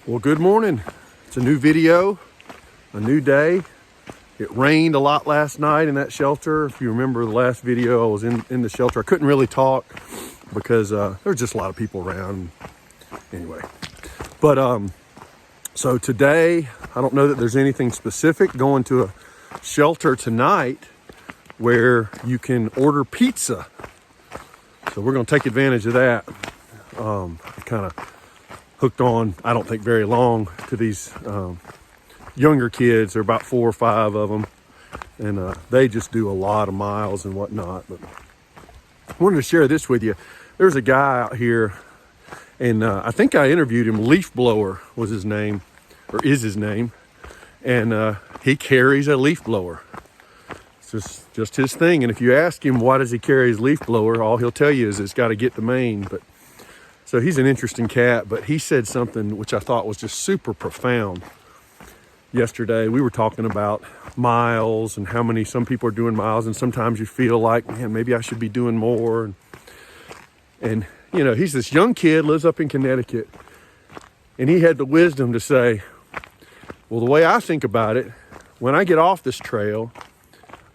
Well, good morning. It's a new video, a new day. It rained a lot last night in that shelter. If you remember the last video, I was in the shelter. I couldn't really talk because there was just a lot of people around. Anyway, but so today, I don't know that there's anything specific. Going to a shelter tonight where you can order pizza. So we're going to take advantage of that. Kind of hooked on, I don't think very long, to these younger kids. There are about 4 or 5 of them, and they just do a lot of miles and whatnot. But I wanted to share this with you. There's a guy out here, and I think I interviewed him. Leaf blower was his name, or is his name, and he carries a leaf blower. It's just his thing. And if you ask him why does he carry his leaf blower, all he'll tell you is it's got to get to Maine. But so he's an interesting cat, but he said something which I thought was just super profound. Yesterday, we were talking about miles and how many some people are doing miles, and sometimes you feel like, man, maybe I should be doing more. And you know, he's this young kid, lives up in Connecticut, and he had the wisdom to say, well, the way I think about it, when I get off this trail,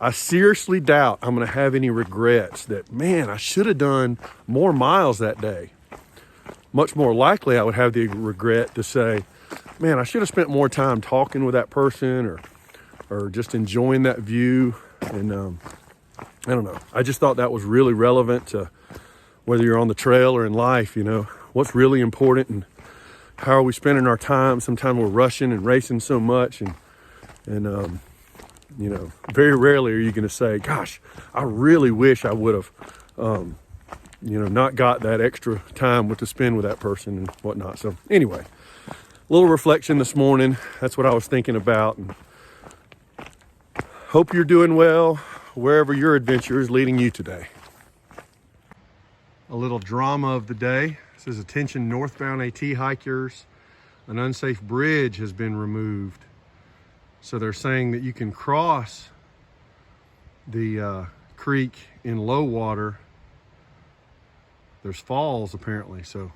I seriously doubt I'm going to have any regrets that, man, I should have done more miles that day. Much more likely I would have the regret to say, man, I should have spent more time talking with that person or just enjoying that view. And I don't know. I just thought that was really relevant to whether you're on the trail or in life. You know, what's really important and how are we spending our time? Sometimes we're rushing and racing so much, and you know, very rarely are you going to say, gosh, I really wish I would have you know, not got that extra time to spend with that person and whatnot. So anyway, a little reflection this morning. That's what I was thinking about. And hope you're doing well wherever your adventure is leading you today. A little drama of the day. It says, attention northbound AT hikers. An unsafe bridge has been removed. So they're saying that you can cross the creek in low water. There's falls apparently. So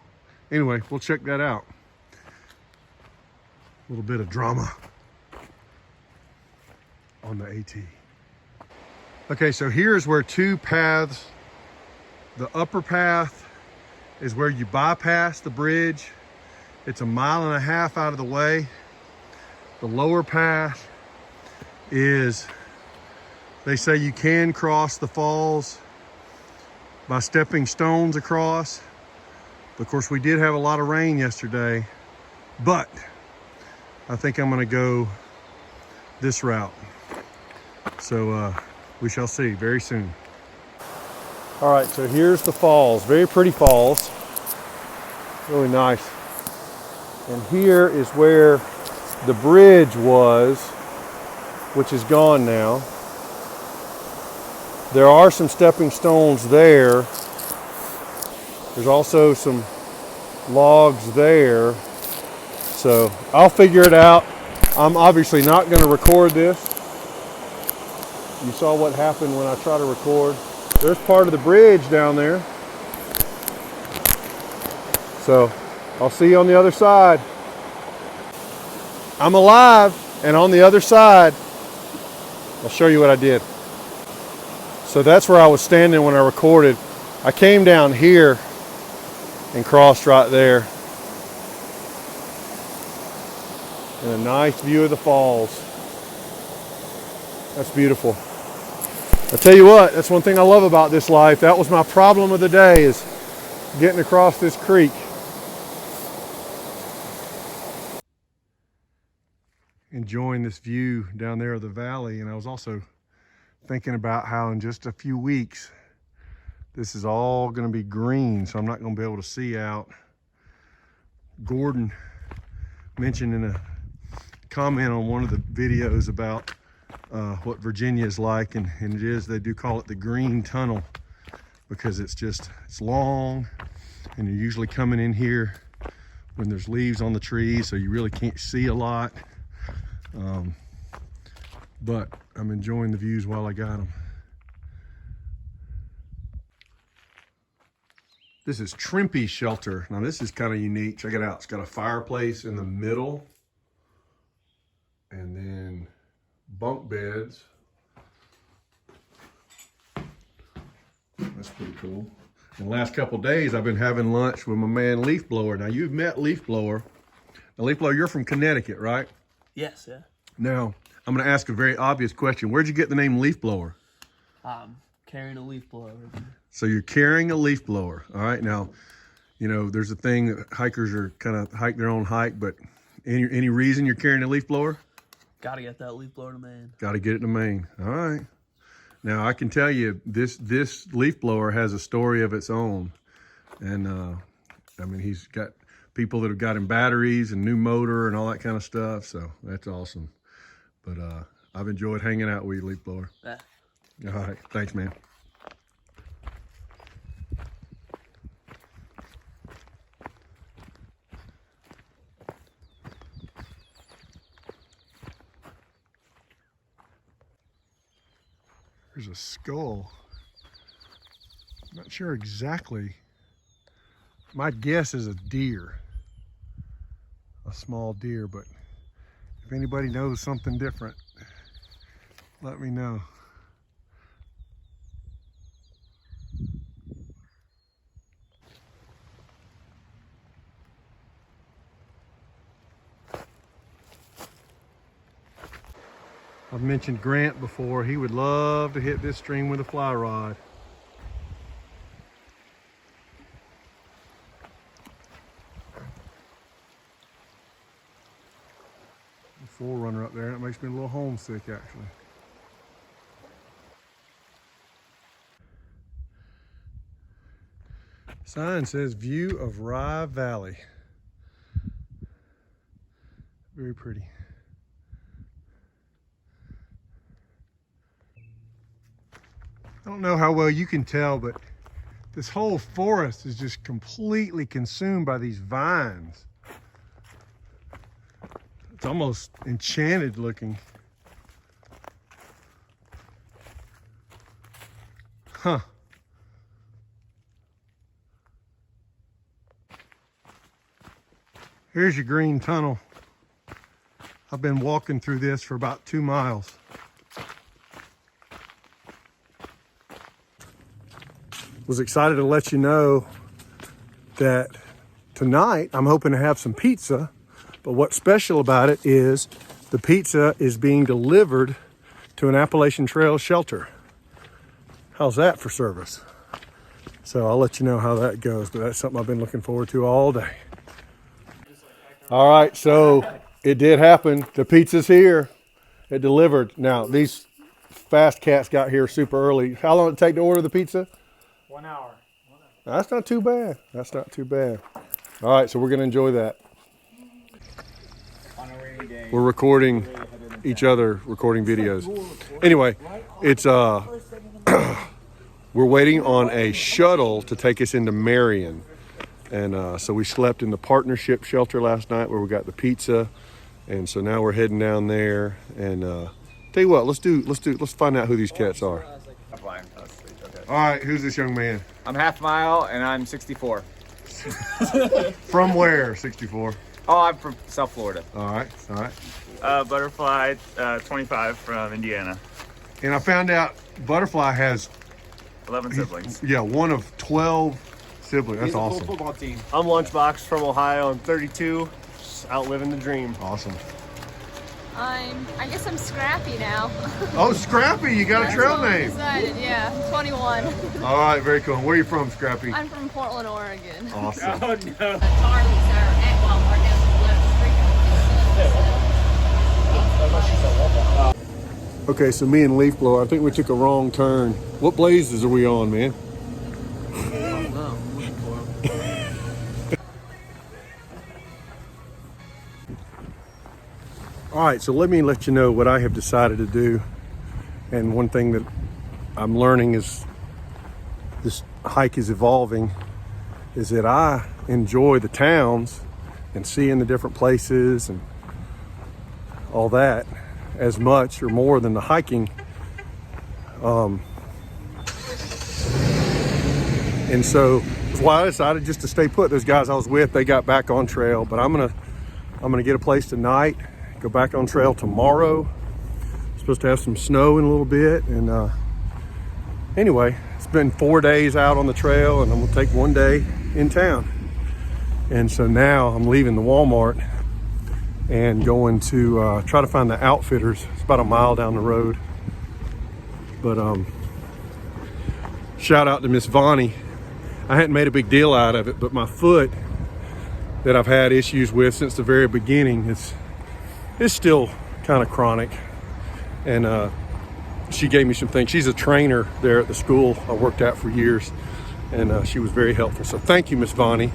anyway, we'll check that out. A little bit of drama on the AT. Okay, so here's where 2 paths. The upper path is where you bypass the bridge. It's 1.5 miles out of the way. The lower path is, they say you can cross the falls by stepping stones across. Of course, we did have a lot of rain yesterday, but I think I'm gonna go this route. So we shall see very soon. All right, so here's the falls, very pretty falls, really nice. And here is where the bridge was, which is gone now. There are some stepping stones there. There's also some logs there. So I'll figure it out. I'm obviously not going to record this. You saw what happened when I try to record. There's part of the bridge down there. So I'll see you on the other side. I'm alive, and on the other side, I'll show you what I did. So that's where I was standing when I recorded. I came down here and crossed right there. And a nice view of the falls. That's beautiful. I tell you what, that's one thing I love about this life. That was my problem of the day, is getting across this creek. Enjoying this view down there of the valley. And I was also thinking about how in just a few weeks this is all going to be green, so I'm not going to be able to see out. Gordon mentioned in a comment on one of the videos about what Virginia is like, and it is, they do call it the green tunnel, because it's long, and you're usually coming in here when there's leaves on the trees, so you really can't see a lot. But I'm enjoying the views while I got them. This is Trimpy's shelter. Now this is kind of unique. Check it out. It's got a fireplace in the middle, and then bunk beds. That's pretty cool. And the last couple of days, I've been having lunch with my man Leaf Blower. Now you've met Leaf Blower. Now Leaf Blower, you're from Connecticut, right? Yes, yeah. Now I'm going to ask a very obvious question. Where'd you get the name Leaf Blower? Carrying a leaf blower. So you're carrying a leaf blower. All right. Now, you know, there's a thing that hikers are kind of hike their own hike, but any reason you're carrying a leaf blower? Got to get that leaf blower to Maine. Got to get it to Maine. All right. Now I can tell you this leaf blower has a story of its own. And I mean, he's got people that have got him batteries and new motor and all that kind of stuff. So that's awesome. But I've enjoyed hanging out with you, leaf blower. Yeah. All right. Thanks, man. There's a skull. I'm not sure exactly. My guess is a deer. A small deer, but if anybody knows something different, let me know. I've mentioned Grant before. He would love to hit this stream with a fly rod. The 4Runner up there, that makes me a little homesick actually. Sign says view of Rye Valley. Very pretty. I don't know how well you can tell, but this whole forest is just completely consumed by these vines. It's almost enchanted looking. Huh. Here's your green tunnel. I've been walking through this for about 2 miles. Was excited to let you know that tonight I'm hoping to have some pizza, but what's special about it is the pizza is being delivered to an Appalachian Trail shelter. How's that for service? So I'll let you know how that goes, but that's something I've been looking forward to all day. All right, so it did happen. The pizza's here. It delivered. Now, these fast cats got here super early. How long did it take to order the pizza? 1 hour. That's not too bad. That's not too bad. All right, so we're going to enjoy that. On a rainy day. We're recording each other, recording videos. Anyway, it's we're waiting on a shuttle to take us into Marion. And so we slept in the partnership shelter last night where we got the pizza. And so now we're heading down there. And tell you what, let's find out who these cats are. All right, who's this young man? I'm Half Mile and I'm 64. From where, 64? Oh, I'm from South Florida. All right. Butterfly, 25 from Indiana. And I found out Butterfly has 11 siblings. Yeah, one of 12 siblings. That's awesome. Football team. I'm Lunchbox from Ohio. I'm 32, just out living the dream. Awesome. I guess I'm Scrappy now. Oh, Scrappy, you got a trail name. Decided, yeah, I'm 21. All right, very cool. Where are you from, Scrappy? I'm from Portland, Oregon. Awesome. Oh, no. Charlie's our at Walmart down the street. Okay, so me and Leaf Blower, I think we took a wrong turn. What blazes are we on, man? All right, so let me let you know what I have decided to do. And one thing that I'm learning is this hike is evolving, is that I enjoy the towns and seeing the different places and all that as much or more than the hiking. And so That's why I decided just to stay put. Those guys I was with, they got back on trail, but I'm gonna get a place tonight, go back on trail tomorrow. Supposed to have some snow in a little bit, and anyway, it's been 4 days out on the trail, and I'm gonna take 1 day in town. And so now I'm leaving the Walmart and going to try to find the Outfitters. It's about a mile down the road. But shout out to Miss Vonnie. I hadn't made a big deal out of it, but my foot that I've had issues with since the very beginning is still kind of chronic. And she gave me some things. She's a trainer there at the school I worked at for years, and she was very helpful. So thank you, Miss Vonnie.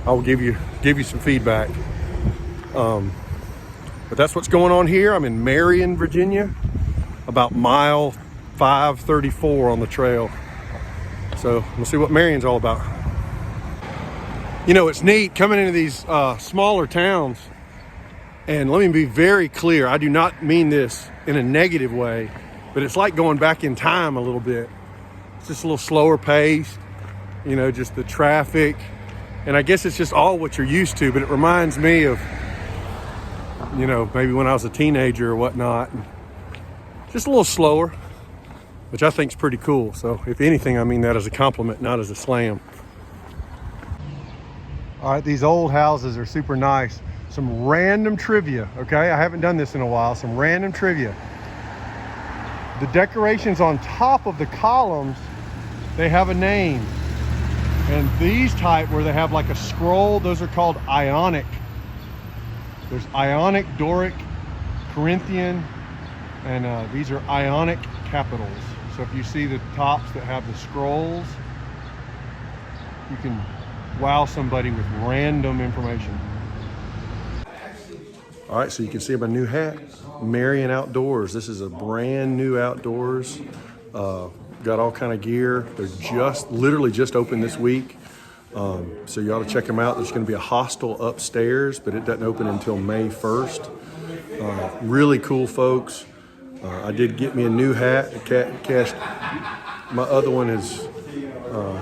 I will give you some feedback. But that's what's going on here. I'm in Marion, Virginia, about mile 534 on the trail. So we'll see what Marion's all about. You know, it's neat coming into these smaller towns. And let me be very clear, I do not mean this in a negative way, but it's like going back in time a little bit. It's just a little slower paced, you know, just the traffic. And I guess it's just all what you're used to, but it reminds me of, you know, maybe when I was a teenager or whatnot. Just a little slower, which I think is pretty cool. So if anything, I mean that as a compliment, not as a slam. All right, these old houses are super nice. Some random trivia, okay? I haven't done this in a while, some random trivia. The decorations on top of the columns, they have a name. And these type where they have like a scroll, those are called Ionic. There's Ionic, Doric, Corinthian, and these are Ionic capitals. So if you see the tops that have the scrolls, you can wow somebody with random information. All right, so you can see my new hat, Marion Outdoors. This is a brand new outdoors. Got all kind of gear. They're literally just opened this week. So you ought to check them out. There's going to be a hostel upstairs, but it doesn't open until May 1st. Really cool folks. I did get me a new hat. My other one has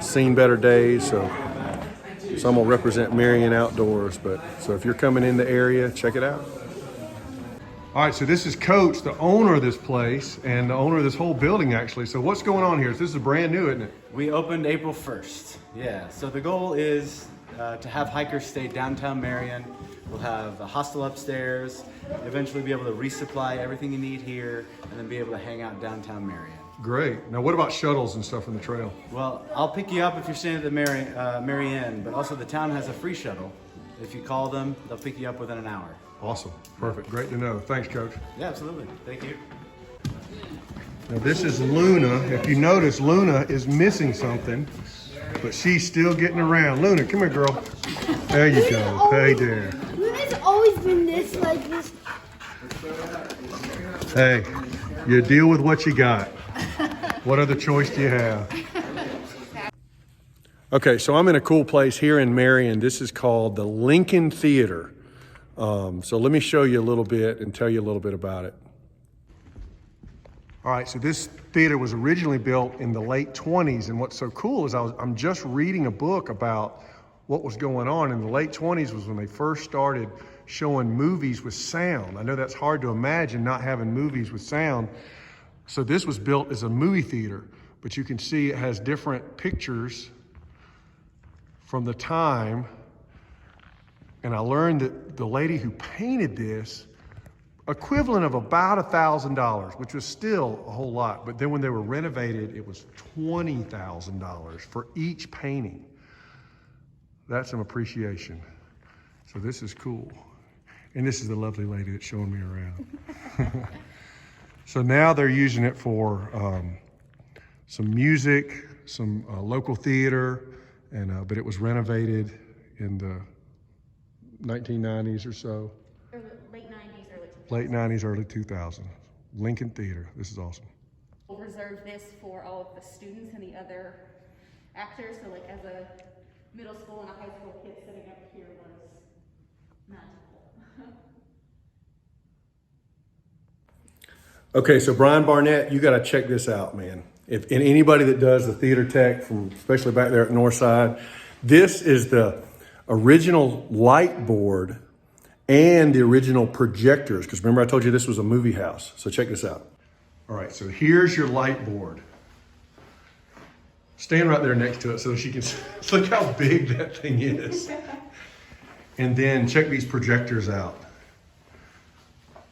seen better days, so I'm gonna represent Marion Outdoors. So if you're coming in the area, check it out. All right, so this is Coach, the owner of this place and the owner of this whole building, actually. So what's going on here? This is brand new, isn't it? We opened April 1st. Yeah, so the goal is to have hikers stay downtown Marion. We'll have a hostel upstairs, eventually be able to resupply everything you need here, and then be able to hang out downtown Marion. Great. Now, what about shuttles and stuff from the trail? Well, I'll pick you up if you're staying at the Marion, but also the town has a free shuttle. If you call them, they'll pick you up within an hour. Awesome. Perfect. Great to know. Thanks, Coach. Yeah, absolutely. Thank you. Now, this is Luna. If you notice, Luna is missing something, but she's still getting around. Luna, come here, girl. There you go. Hey there. Luna's always been this, like this. Hey, you deal with what you got. What other choice do you have? Okay, so I'm in a cool place here in Marion. This is called the Lincoln Theater. So let me show you a little bit and tell you a little bit about it. All right, so this theater was originally built in the late 20s, and what's so cool is I'm just reading a book about what was going on. In the late 20s was when they first started showing movies with sound. I know that's hard to imagine, not having movies with sound. So this was built as a movie theater, but you can see it has different pictures from the time. And I learned that the lady who painted this, equivalent of about $1,000, which was still a whole lot. But then when they were renovated, it was $20,000 for each painting. That's some appreciation. So this is cool. And this is the lovely lady that's showing me around. So now they're using it for some music, some local theater, and but it was renovated in the 1990s or so. Late 90s, early 2000s. Lincoln Theater. This is awesome. We'll reserve this for all of the students and the other actors. So like as a middle school and a high school kid sitting up here was magical. Okay, so Brian Barnett, you got to check this out, man. And anybody that does the theater tech, from especially back there at Northside, This is the original light board and the original projectors, because remember I told you this was a movie house. So check this out. All right, so here's your light board. Stand right there next to it so she can look how big that thing is. And then check these projectors out.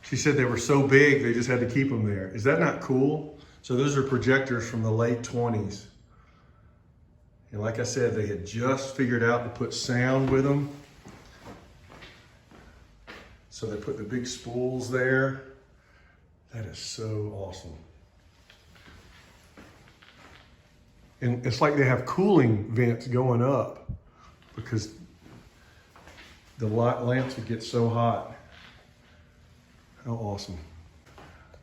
She said they were so big, they just had to keep them there. Is that not cool? So those are projectors from the late 20s. And like I said, they had just figured out to put sound with them. So they put the big spools there. That is so awesome. And it's like they have cooling vents going up because the lamps would get so hot. How awesome.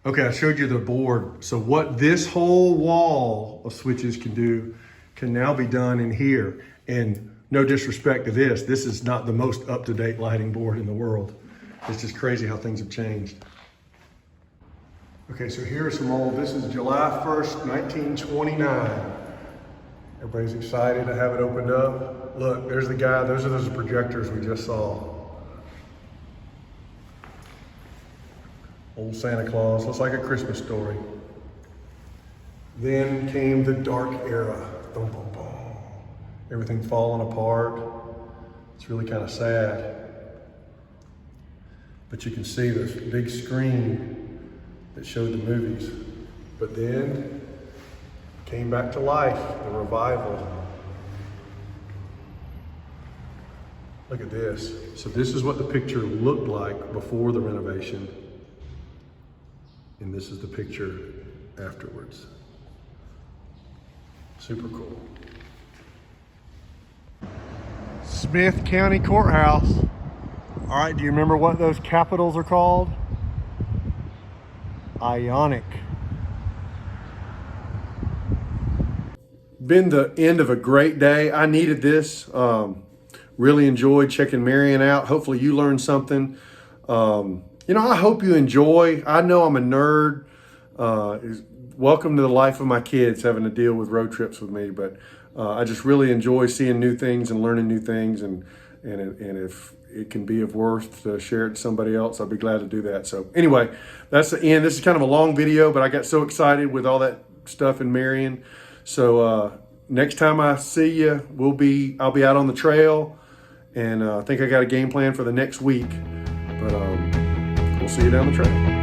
Okay, I showed you the board. So what this whole wall of switches can do can now be done in here. And no disrespect to this is not the most up-to-date lighting board in the world. It's just crazy how things have changed. Okay, so here's some old, this is July 1st, 1929. Everybody's excited to have it opened up. Look, there's the guy, those are those projectors we just saw. Old Santa Claus, looks like a Christmas story. Then came the dark era. Boom, boom, boom. Everything falling apart. It's really kind of sad. But you can see this big screen that showed the movies. But then came back to life, the revival. Look at this. So this is what the picture looked like before the renovation. And this is the picture afterwards. Super cool. Smith County Courthouse. All right, do you remember what those capitals are called? Ionic. Been the end of a great day. I needed this. Really enjoyed checking Marion out. Hopefully you learned something. I hope you enjoy. I know I'm a nerd. Welcome to the life of my kids, having to deal with road trips with me. But I just really enjoy seeing new things and learning new things. And if it can be of worth to share it to somebody else, I'll be glad to do that. So anyway, that's the end. This is kind of a long video, but I got so excited with all that stuff in Marion. So next time I see you, I'll be out on the trail, and I think I got a game plan for the next week. But we'll see you down the trail.